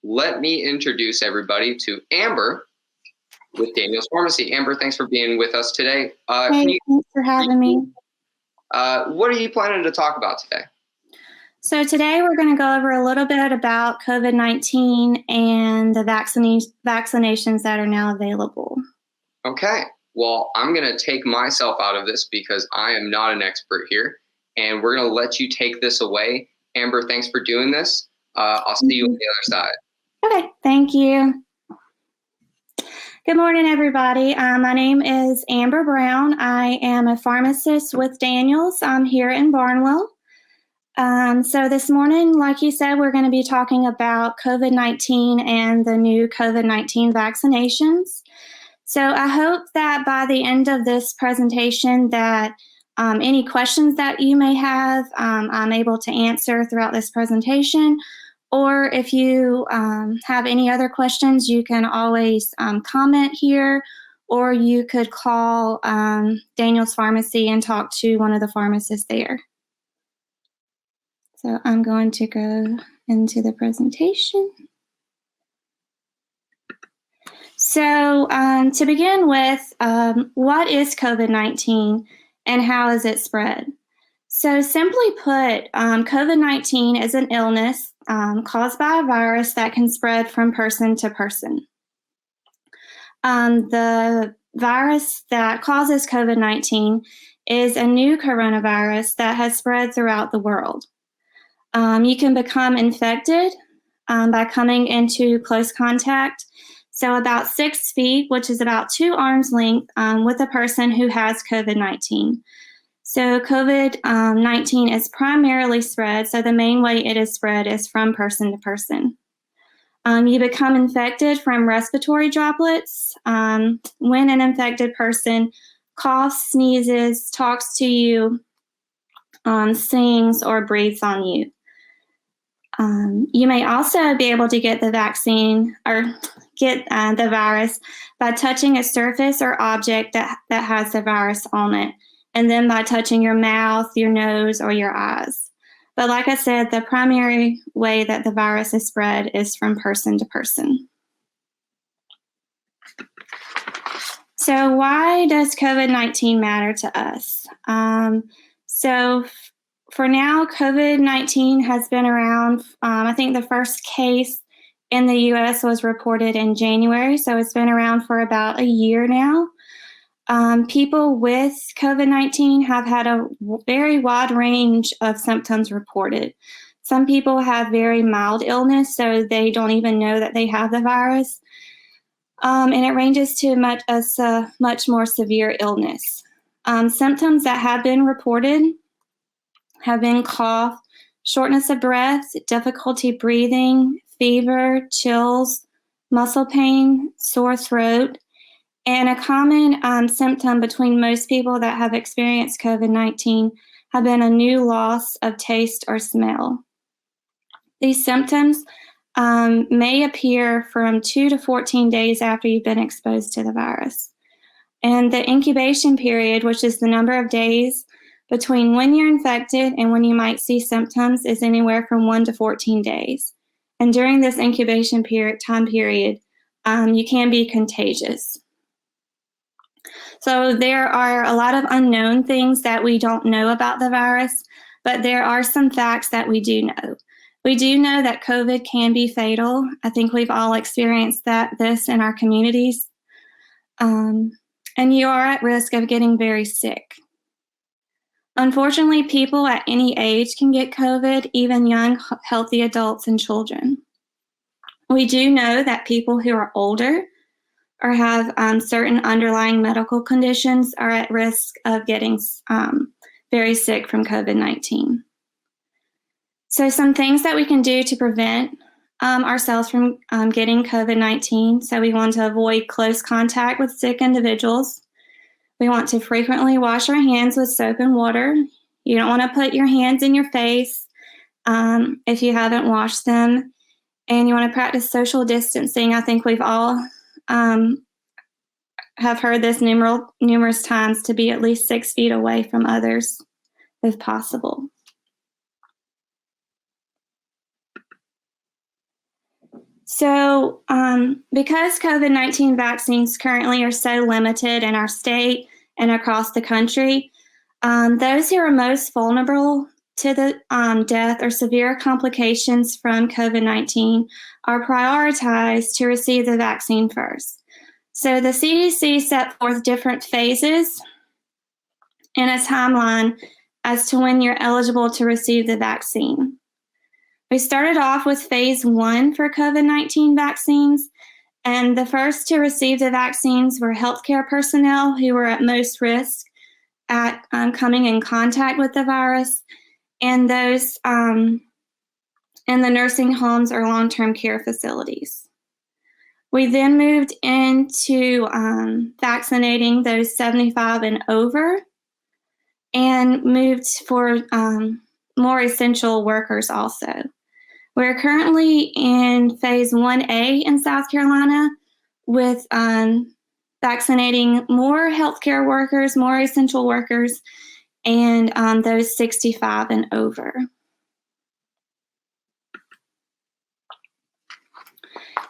let me introduce everybody to Amber with Daniel's Pharmacy. Amber, thanks for being with us today. Hey, thanks for having me. What are you planning to talk about today? So today we're going to go over a little bit about COVID-19 and the vaccinations that are now available. Okay. Well, I'm going to take myself out of this because I am not an expert here, and we're going to let you take this away. Amber, thanks for doing this. I'll see you on the other side. Okay, thank you. Good morning, everybody. My name is Amber Brown. I am a pharmacist with Daniels. I'm here in Barnwell. So this morning, like you said, we're going to be talking about COVID-19 and the new COVID-19 vaccinations. So I hope that by the end of this presentation that any questions that you may have, I'm able to answer throughout this presentation. Or if you have any other questions, you can always comment here, or you could call Daniel's Pharmacy and talk to one of the pharmacists there. So I'm going to go into the presentation. So to begin with, what is COVID-19 and how is it spread? So simply put, COVID-19 is an illness caused by a virus that can spread from person to person. The virus that causes COVID-19 is a new coronavirus that has spread throughout the world. You can become infected by coming into close contact, so about 6 feet, which is about 2 arms length, with a person who has COVID-19. So COVID-19 is primarily spread, so the main way it is spread is from person to person. You become infected from respiratory droplets when an infected person coughs, sneezes, talks to you, sings, or breathes on you. You may also be able to get the vaccine or get the virus by touching a surface or object that has the virus on it, and then by touching your mouth, your nose, or your eyes. But like I said, the primary way that the virus is spread is from person to person. So why does COVID-19 matter to us? So for now, COVID-19 has been around. I think the first case in the US was reported in January, so it's been around for about a year now. People with COVID-19 have had a very wide range of symptoms reported. Some people have very mild illness, so they don't even know that they have the virus. And it ranges to much more severe illness. Symptoms that have been reported have been cough, shortness of breath, difficulty breathing, fever, chills, muscle pain, sore throat. And a common symptom between most people that have experienced COVID-19 have been a new loss of taste or smell. These symptoms may appear from 2 to 14 days after you've been exposed to the virus. And the incubation period, which is the number of days between when you're infected and when you might see symptoms, is anywhere from 1 to 14 days. And during this incubation time period, you can be contagious. So there are a lot of unknown things that we don't know about the virus, but there are some facts that we do know. We do know that COVID can be fatal. I think we've all experienced this in our communities. And you are at risk of getting very sick. Unfortunately, people at any age can get COVID, even young, healthy adults and children. We do know that people who are older or have certain underlying medical conditions are at risk of getting very sick from COVID-19. So some things that we can do to prevent ourselves from getting COVID-19. So we want to avoid close contact with sick individuals. We want to frequently wash our hands with soap and water. You don't want to put your hands in your face if you haven't washed them. And you want to practice social distancing. I think we've all have heard this numerous times, to be at least 6 feet away from others if possible. So, because COVID-19 vaccines currently are so limited in our state and across the country, those who are most vulnerable to the death or severe complications from COVID-19 are prioritized to receive the vaccine first. So the CDC set forth different phases and a timeline as to when you're eligible to receive the vaccine. We started off with phase 1 for COVID-19 vaccines, and the first to receive the vaccines were healthcare personnel who were at most risk at coming in contact with the virus, and those in the nursing homes or long-term care facilities. We then moved into vaccinating those 75 and over, and moved for more essential workers also. We're currently in phase 1A in South Carolina with vaccinating more healthcare workers, more essential workers, and those 65 and over.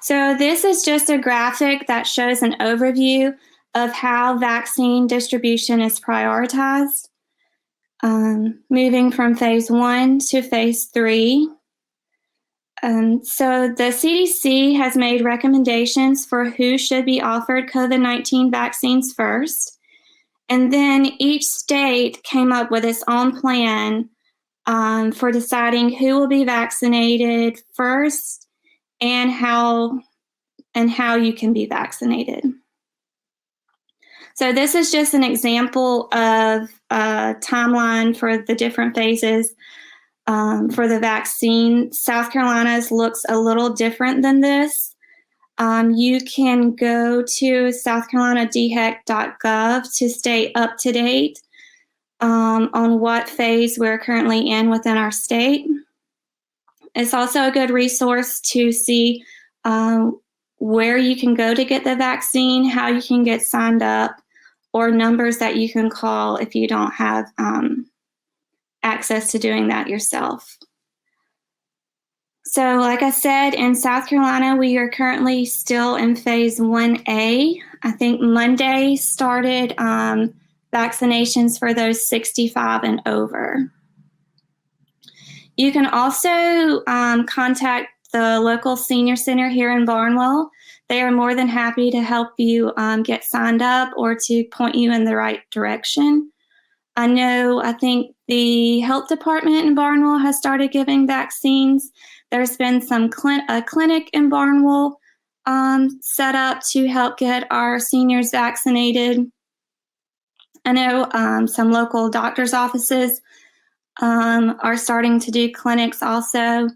So this is just a graphic that shows an overview of how vaccine distribution is prioritized, moving from phase 1 to phase 3. So the CDC has made recommendations for who should be offered COVID-19 vaccines first. And then each state came up with its own plan for deciding who will be vaccinated first and how you can be vaccinated. So this is just an example of a timeline for the different phases for the vaccine. South Carolina's looks a little different than this. You can go to southcarolinadhec.gov to stay up to date on what phase we're currently in within our state. It's also a good resource to see where you can go to get the vaccine, how you can get signed up, or numbers that you can call if you don't have access to doing that yourself. So like I said, in South Carolina, we are currently still in phase 1A. I think Monday started vaccinations for those 65 and over. You can also contact the local senior center here in Barnwell. They are more than happy to help you get signed up or to point you in the right direction. I think the health department in Barnwell has started giving vaccines. There's been a clinic in Barnwell set up to help get our seniors vaccinated. I know some local doctor's offices are starting to do clinics also.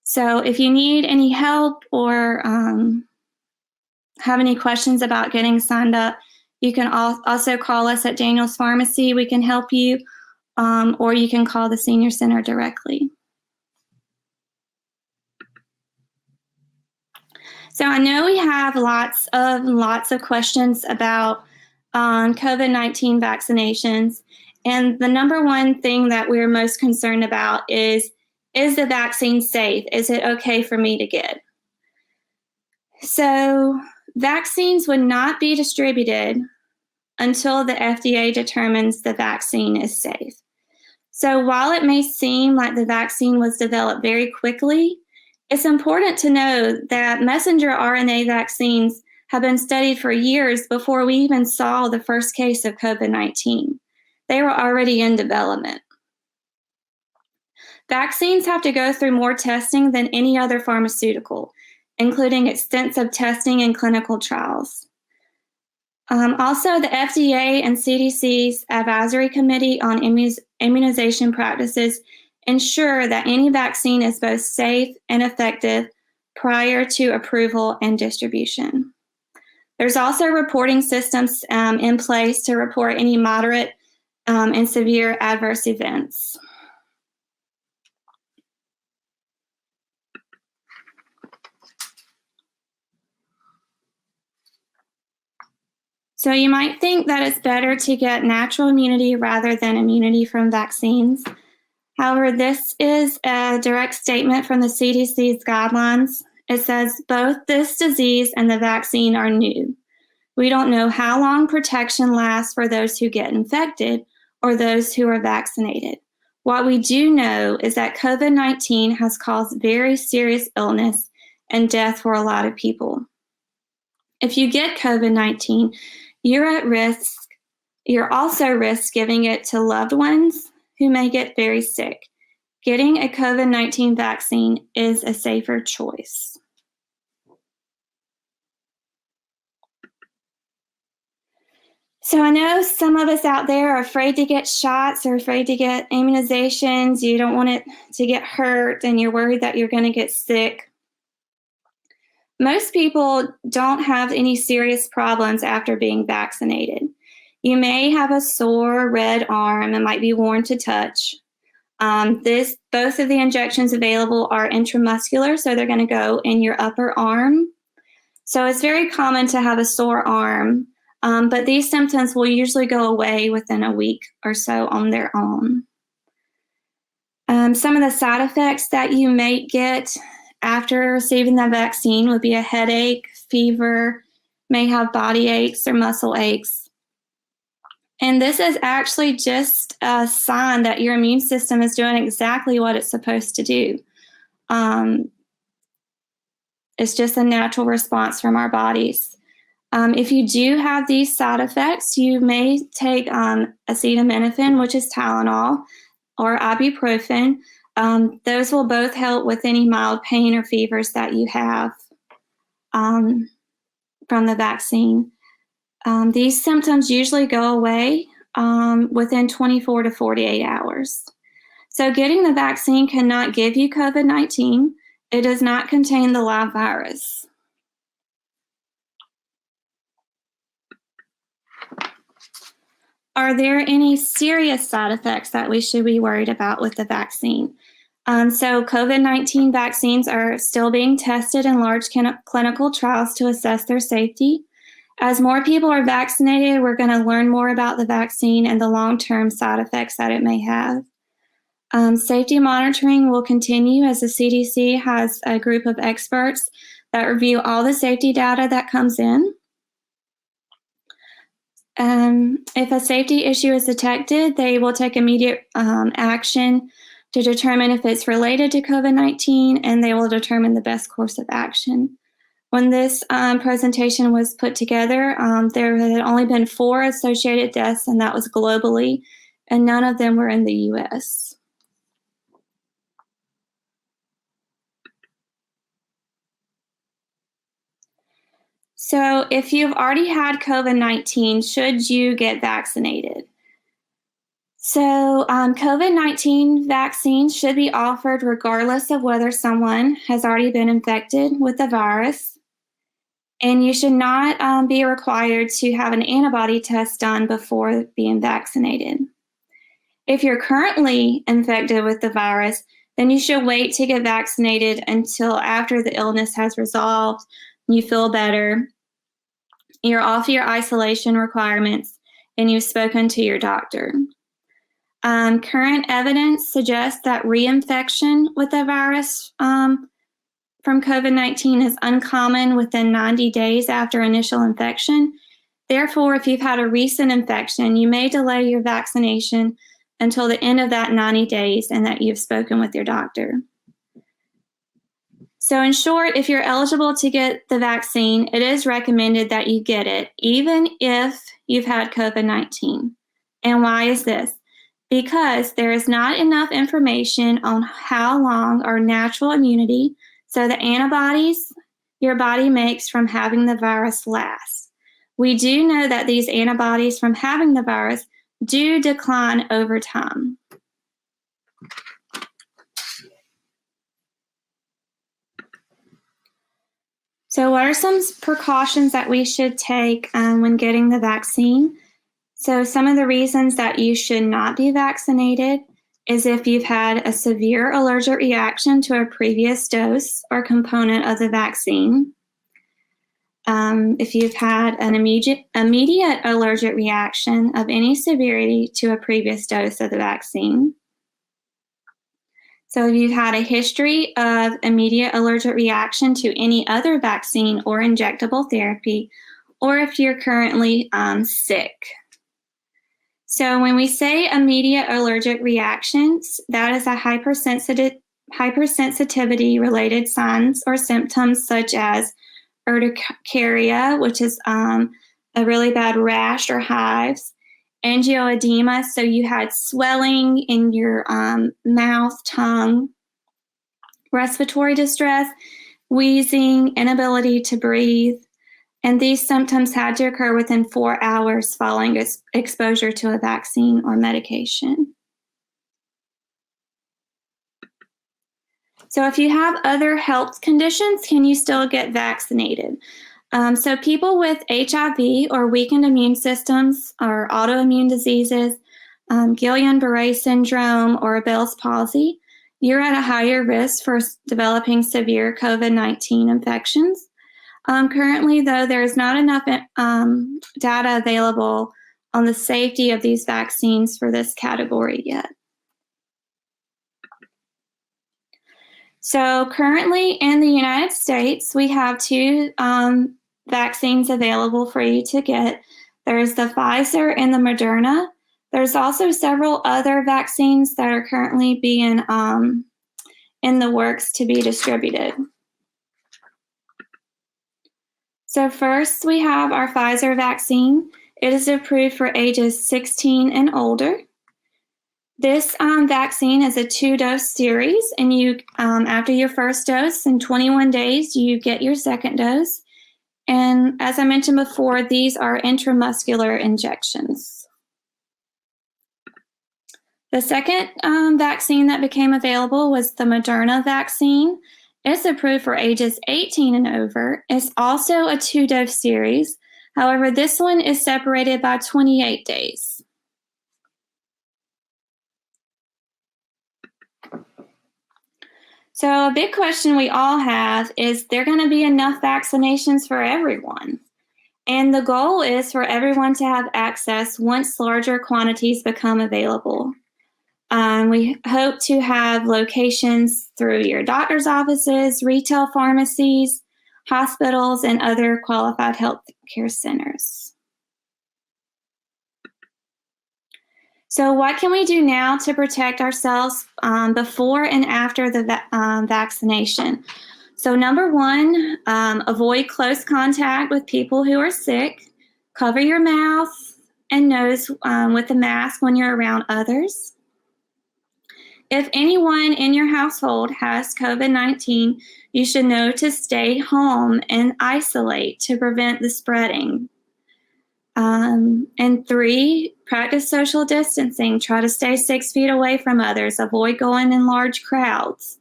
So if you need any help or have any questions about getting signed up, you can also call us at Daniel's Pharmacy. We can help you, or you can call the Senior Center directly. So I know we have lots of questions about COVID-19 vaccinations, and the number one thing that we're most concerned about is the vaccine safe? Is it okay for me to get? So vaccines would not be distributed until the FDA determines the vaccine is safe. So while it may seem like the vaccine was developed very quickly, it's important to know that messenger RNA vaccines have been studied for years before we even saw the first case of COVID-19. They were already in development. Vaccines have to go through more testing than any other pharmaceutical, including extensive testing and clinical trials. Also, the FDA and CDC's Advisory Committee on Immunization Practices ensure that any vaccine is both safe and effective prior to approval and distribution. There's also reporting systems in place to report any moderate and severe adverse events. So you might think that it's better to get natural immunity rather than immunity from vaccines. However, this is a direct statement from the CDC's guidelines, It says both this disease and the vaccine are new. We don't know how long protection lasts for those who get infected or those who are vaccinated. What we do know is that COVID-19 has caused very serious illness and death for a lot of people. If you get COVID-19, you're at risk. You're also at risk giving it to loved ones who may get very sick. Getting a COVID-19 vaccine is a safer choice. So I know some of us out there are afraid to get shots or afraid to get immunizations. You don't want it to get hurt and you're worried that you're going to get sick. Most people don't have any serious problems after being vaccinated. You may have a sore red arm and might be worn to touch. Both of the injections available are intramuscular, so they're going to go in your upper arm. So it's very common to have a sore arm, but these symptoms will usually go away within a week or so on their own. Some of the side effects that you may get after receiving the vaccine would be a headache, fever, may have body aches or muscle aches. And this is actually just a sign that your immune system is doing exactly what it's supposed to do. It's just a natural response from our bodies. If you do have these side effects, you may take acetaminophen, which is Tylenol, or ibuprofen. Those will both help with any mild pain or fevers that you have from the vaccine. These symptoms usually go away within 24 to 48 hours. So getting the vaccine cannot give you COVID-19. It does not contain the live virus. Are there any serious side effects that we should be worried about with the vaccine? So COVID-19 vaccines are still being tested in large clinical trials to assess their safety. As more people are vaccinated, we're going to learn more about the vaccine and the long-term side effects that it may have. Safety monitoring will continue as the CDC has a group of experts that review all the safety data that comes in. If a safety issue is detected, they will take immediate action to determine if it's related to COVID-19, and they will determine the best course of action. When this presentation was put together, there had only been 4 associated deaths, and that was globally, and none of them were in the US. So if you've already had COVID-19, should you get vaccinated? So COVID-19 vaccines should be offered regardless of whether someone has already been infected with the virus. And you should not be required to have an antibody test done before being vaccinated. If you're currently infected with the virus, then you should wait to get vaccinated until after the illness has resolved, you feel better, you're off your isolation requirements, and you've spoken to your doctor. Current evidence suggests that reinfection with the virus from COVID-19 is uncommon within 90 days after initial infection. Therefore, if you've had a recent infection, you may delay your vaccination until the end of that 90 days and that you've spoken with your doctor. So in short, if you're eligible to get the vaccine, it is recommended that you get it, even if you've had COVID-19. And why is this? Because there is not enough information on how long our natural immunity, so the antibodies your body makes from having the virus, lasts. We do know that these antibodies from having the virus do decline over time. So what are some precautions that we should take when getting the vaccine? So some of the reasons that you should not be vaccinated is if you've had a severe allergic reaction to a previous dose or component of the vaccine. If you've had an immediate allergic reaction of any severity to a previous dose of the vaccine. So if you've had a history of immediate allergic reaction to any other vaccine or injectable therapy, or if you're currently sick. So when we say immediate allergic reactions, that is a hypersensitivity related signs or symptoms such as urticaria, which is a really bad rash or hives, angioedema, so you had swelling in your mouth, tongue, respiratory distress, wheezing, inability to breathe, and these symptoms had to occur within 4 hours following exposure to a vaccine or medication. So if you have other health conditions, can you still get vaccinated? So people with HIV or weakened immune systems or autoimmune diseases, Guillain-Barré syndrome or Bell's palsy, you're at a higher risk for developing severe COVID-19 infections. Currently, though, there is not enough data available on the safety of these vaccines for this category yet. So currently in the United States, we have two vaccines available for you to get. There's the Pfizer and the Moderna. There's also several other vaccines that are currently being in the works to be distributed. So first, we have our Pfizer vaccine. It is approved for ages 16 and older. This vaccine is a 2-dose series, and you, after your first dose in 21 days, you get your second dose. And as I mentioned before, these are intramuscular injections. The second vaccine that became available was the Moderna vaccine. It's approved for ages 18 and over. It's also a 2-dose series. However, this one is separated by 28 days. So a big question we all have is there going to be enough vaccinations for everyone? And the goal is for everyone to have access once larger quantities become available. We hope to have locations through your doctor's offices, retail pharmacies, hospitals, and other qualified healthcare centers. So what can we do now to protect ourselves before and after the vaccination? So number one, avoid close contact with people who are sick. Cover your mouth and nose with a mask when you're around others. If anyone in your household has COVID-19, you should know to stay home and isolate to prevent the spreading. And 3, practice social distancing. Try to stay 6 feet away from others. Avoid going in large crowds.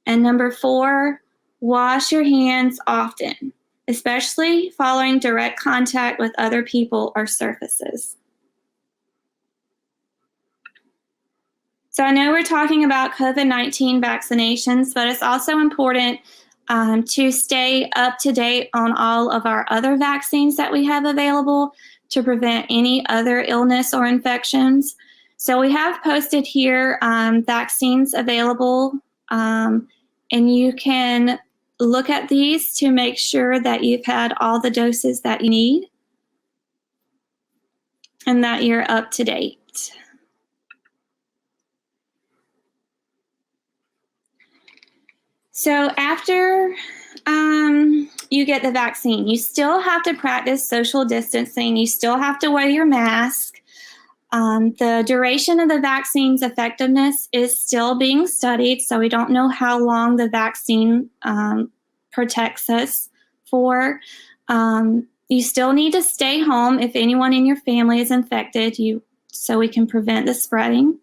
And number 4, wash your hands often, especially following direct contact with other people or surfaces. So I know we're talking about COVID-19 vaccinations, but it's also important to stay up to date on all of our other vaccines that we have available to prevent any other illness or infections. So we have posted here vaccines available, and you can look at these to make sure that you've had all the doses that you need and that you're up to date. So after you get the vaccine, you still have to practice social distancing. You still have to wear your mask. The duration of the vaccine's effectiveness is still being studied, so we don't know how long the vaccine protects us for. You still need to stay home if anyone in your family is infected, so we can prevent the spreading.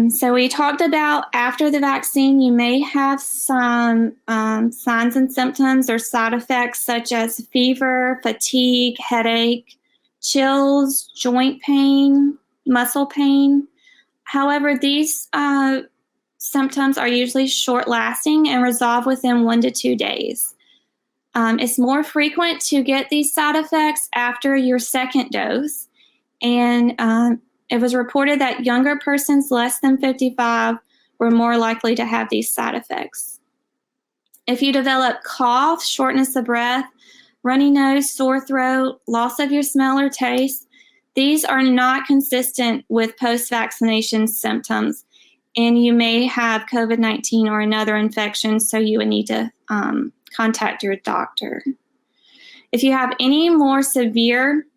So we talked about after the vaccine, you may have some signs and symptoms or side effects such as fever, fatigue, headache, chills, joint pain, muscle pain. However, these symptoms are usually short-lasting and resolve within 1 to 2 days. It's more frequent to get these side effects after your second dose, and it was reported that younger persons less than 55 were more likely to have these side effects. If you develop cough, shortness of breath, runny nose, sore throat, loss of your smell or taste, these are not consistent with post-vaccination symptoms, and you may have COVID-19 or another infection, so you would need to contact your doctor. If you have any more severe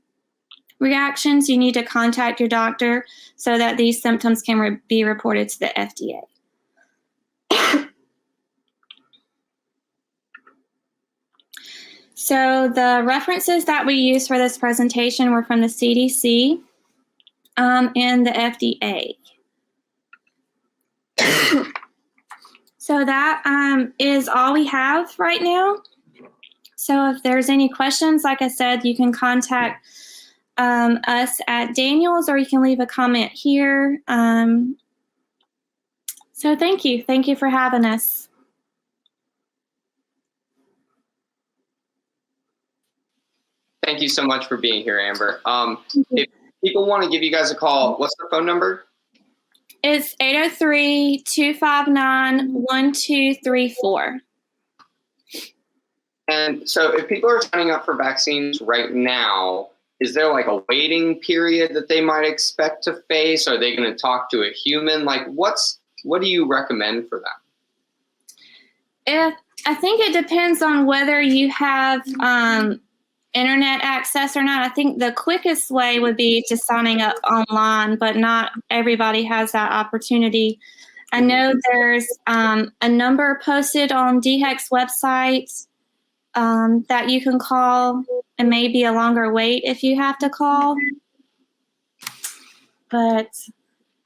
reactions, you need to contact your doctor so that these symptoms can be reported to the FDA. So the references that we used for this presentation were from the CDC and the FDA. So that is all we have right now. So if there's any questions, like I said, you can contact us at Daniels, or you can leave a comment here. So thank you. Thank you for having us. Thank you so much for being here, Amber. If people want to give you guys a call, what's the phone number? It's 803-259-1234. And so if people are signing up for vaccines right now, is there like a waiting period that they might expect to face? Are they going to talk to a human? Like what do you recommend for them? I think it depends on whether you have internet access or not. I think the quickest way would be to signing up online, but not everybody has that opportunity. I know there's a number posted on DHEC's website that you can call, and maybe a longer wait if you have to call. But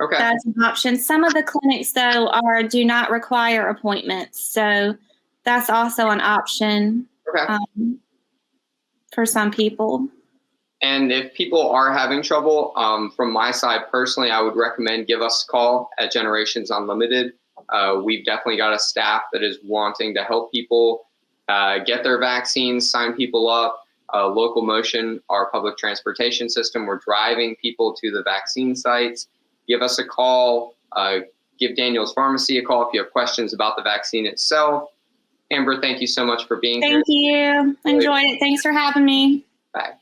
okay, that's an option. Some of the clinics, though, do not require appointments, so that's also an option. Okay. For some people. And if people are having trouble, from my side personally, I would recommend give us a call at Generations Unlimited. We've definitely got a staff that is wanting to help people get their vaccines, sign people up. Local Motion, our public transportation system, we're driving people to the vaccine sites. Give us a call. Give Daniel's Pharmacy a call if you have questions about the vaccine itself. Amber, thank you so much for being here. Thank you. Enjoyed it. Thanks for having me. Bye.